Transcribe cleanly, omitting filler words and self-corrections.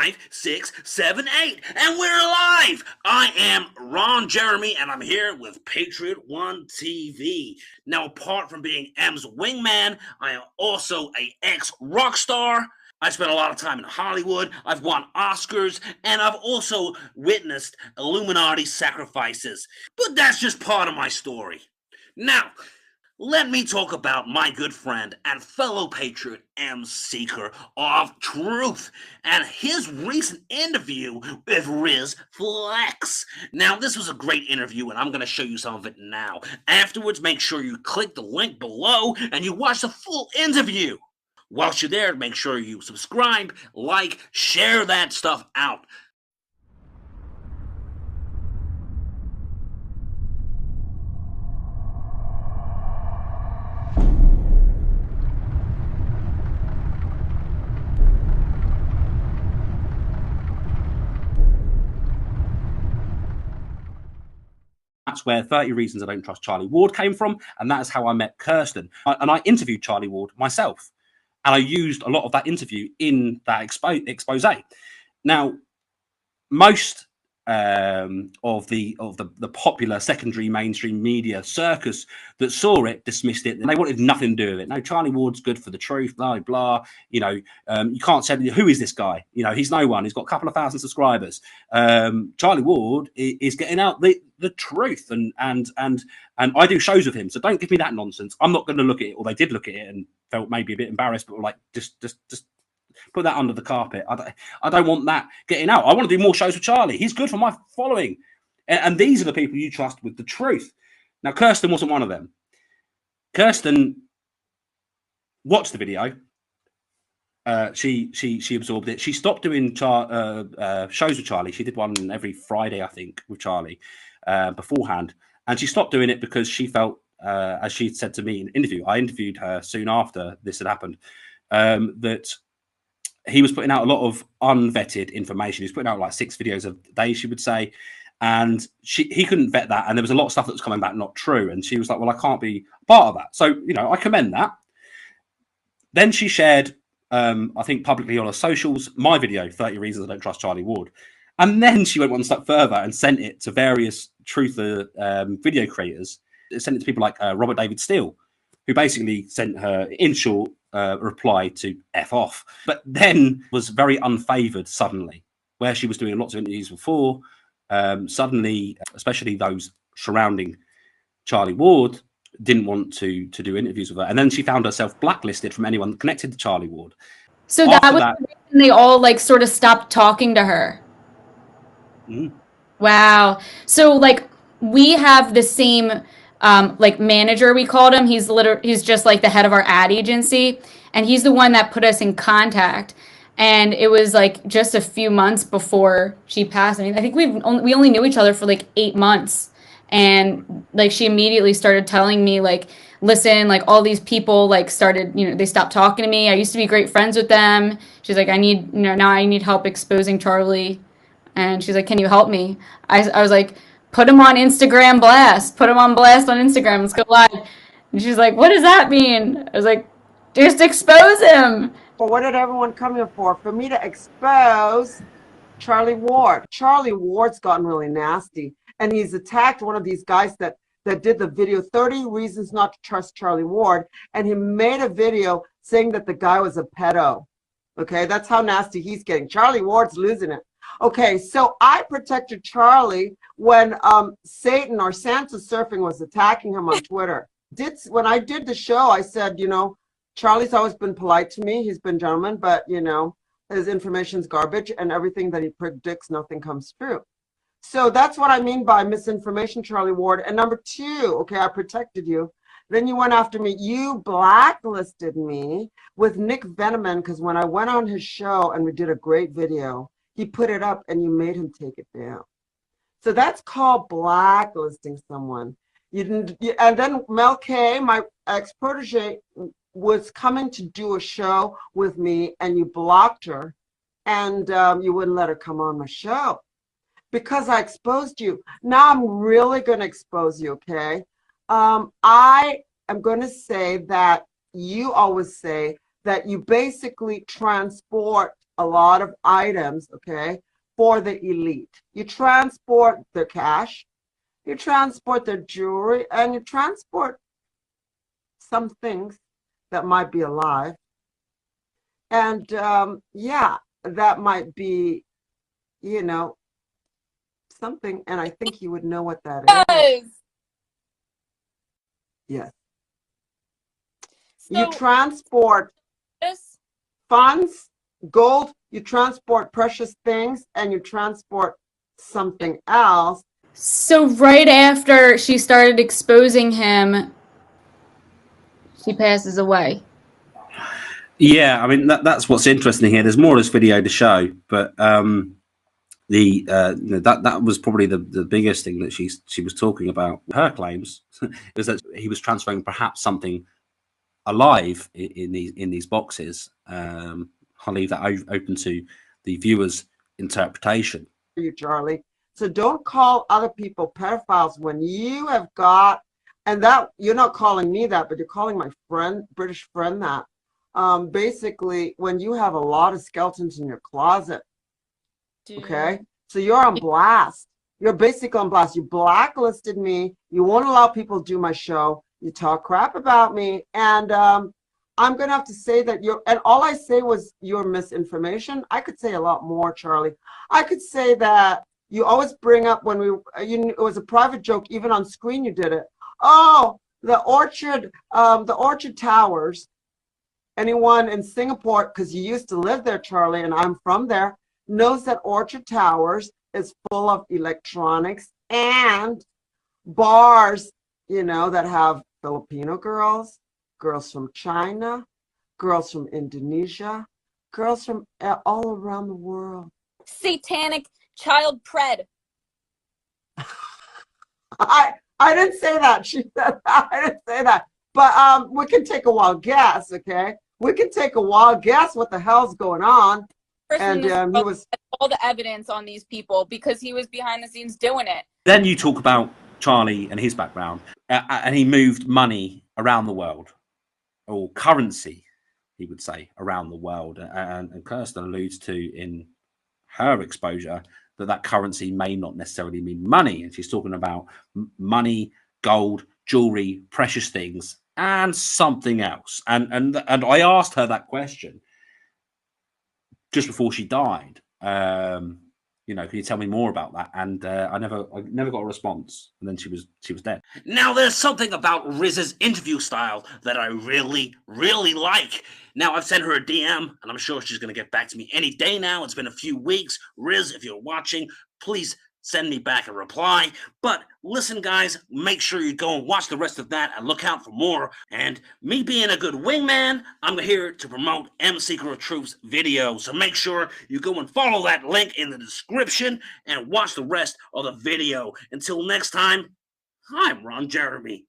5, 6, 7, 8, and we're live! I am Ron Jeremy, and I'm here with Patriot One TV. Now, apart from being M's wingman, I am also an ex-rock star. I spent a lot of time in Hollywood, I've won Oscars, and I've also witnessed Illuminati sacrifices. But that's just part of my story. Now, let me talk about my good friend and fellow patriot M. Seeker of Truth and his recent interview with Riz Flex. Now, this was a great interview, and I'm going to show you some of it now. Afterwards, make sure you click the link below and you watch the full interview. Whilst you're there, make sure you subscribe, like, share that stuff out. That's where 30 Reasons I Don't Trust Charlie Ward came from, and that is how I met Cirsten. And I interviewed Charlie Ward myself, and I used a lot of that interview in that expose. Now, most of the popular secondary mainstream media circus that saw it dismissed it, and they wanted nothing to do with it. No, Charlie Ward's good for the truth, blah blah. You know, you can't say who is this guy. You know, he's no one. He's got a couple of thousand subscribers. Charlie Ward is getting out the truth, and I do shows with him. So don't give me that nonsense. I'm not going to look at it, or they did look at it and felt maybe a bit embarrassed, but like just put that under the carpet. I don't want that getting out. I want to do more shows with Charlie. He's good for my following. And these are the people you trust with the truth. Now, Cirsten wasn't one of them. Cirsten watched the video. She absorbed it. She stopped doing shows with Charlie. She did one every Friday, I think, with Charlie beforehand. And she stopped doing it because she felt, as she said to me in an interview, I interviewed her soon after this had happened, that he was putting out a lot of unvetted information. He was putting out like 6 videos a day, she would say. And he couldn't vet that. And there was a lot of stuff that was coming back not true. And she was like, well, I can't be part of that. So, you know, I commend that. Then she shared, I think publicly on her socials, my video, 30 Reasons I Don't Trust Charlie Ward. And then she went one step further and sent it to various truther video creators. It sent it to people like Robert David Steele, who basically sent her, in short, reply to F off, but then was very unfavored suddenly, where she was doing lots of interviews before. Suddenly, especially those surrounding Charlie Ward, didn't want to do interviews with her. And then she found herself blacklisted from anyone connected to Charlie Ward. So that was the reason they all like sort of stopped talking to her. Mm. Wow. So like we have the same like manager, we called him. He's just like the head of our ad agency, and he's the one that put us in contact. And it was like just a few months before she passed. I mean, I think we only knew each other for like 8 months, and like she immediately started telling me like, listen, like all these people like started, you know, they stopped talking to me. I used to be great friends with them. She's like, now I need help exposing Charlie. And she's like, can you help me? I was like, put him on Instagram blast. Put him on blast on Instagram. Let's go live. And she's like, what does that mean? I was like, just expose him. But what did everyone come here for? For me to expose Charlie Ward. Charlie Ward's gotten really nasty. And he's attacked one of these guys that did the video, 30 Reasons Not to Trust Charlie Ward. And he made a video saying that the guy was a pedo. Okay, that's how nasty he's getting. Charlie Ward's losing it. Okay, so I protected Charlie when Satan or Santa Surfing was attacking him on Twitter. When I did the show, I said, you know, Charlie's always been polite to me. He's been gentleman, but, you know, his information's garbage, and everything that he predicts, nothing comes true. So that's what I mean by misinformation, Charlie Ward. And number 2, okay, I protected you. Then you went after me. You blacklisted me with Nick Veneman, because when I went on his show and we did a great video, he put it up and you made him take it down. So that's called blacklisting someone. You didn't, and then Mel K, my ex-protege, was coming to do a show with me, and you blocked her, and you wouldn't let her come on my show because I exposed you. Now I'm really going to expose you, okay? I am going to say that you always say that you basically transport a lot of items, okay, for the elite. You transport their cash, you transport their jewelry, and you transport some things that might be alive. And yeah, that might be, you know, something, and I think you would know what that is. Yes. Yes. So You transport this funds, gold, you transport precious things, and you transport something else. So right after she started exposing him, she passes away. Yeah, I mean that's what's interesting here. There's more of this video to show, but that was probably the biggest thing that she was talking about. Her claims is that he was transferring perhaps something alive in these boxes. I'll leave that open to the viewer's interpretation. You, Charlie. So don't call other people pedophiles when you have got, and that you're not calling me that, but you're calling my friend, British friend, that. Basically, when you have a lot of skeletons in your closet, okay? So you're on blast. You're basically on blast. You blacklisted me. You won't allow people to do my show. You talk crap about me. And I'm going to have to say that and all I say was your misinformation. I could say a lot more, Charlie. I could say that you always bring up when it was a private joke, even on screen you did it. Oh, the Orchard Towers. Anyone in Singapore, because you used to live there, Charlie, and I'm from there, knows that Orchard Towers is full of electronics and bars, you know, that have Filipino girls, girls from China, girls from Indonesia, girls from all around the world. satanic child pred. I didn't say that. She said that. I didn't say that. But we can take a wild guess, okay? We can take a wild guess what the hell's going on. And he was all the evidence on these people because he was behind the scenes doing it. Then you talk about Charlie and his background, and he moved money around the world, or currency, he would say, around the world. And Kirsten alludes to in her exposure that currency may not necessarily mean money, and she's talking about money, gold, jewelry, precious things, and something else. And I asked her that question just before she died. You know, can you tell me more about that? And I never got a response. And then she was dead. Now, there's something about Riz's interview style that I really, really like. Now, I've sent her a DM, and I'm sure she's going to get back to me any day now. It's been a few weeks. Riz, if you're watching, please send me back a reply. But listen, guys, make sure you go and watch the rest of that and look out for more. And me being a good wingman, I'm here to promote M Secret Truth's video. So make sure you go and follow that link in the description and watch the rest of the video. Until next time, I'm Ron Jeremy.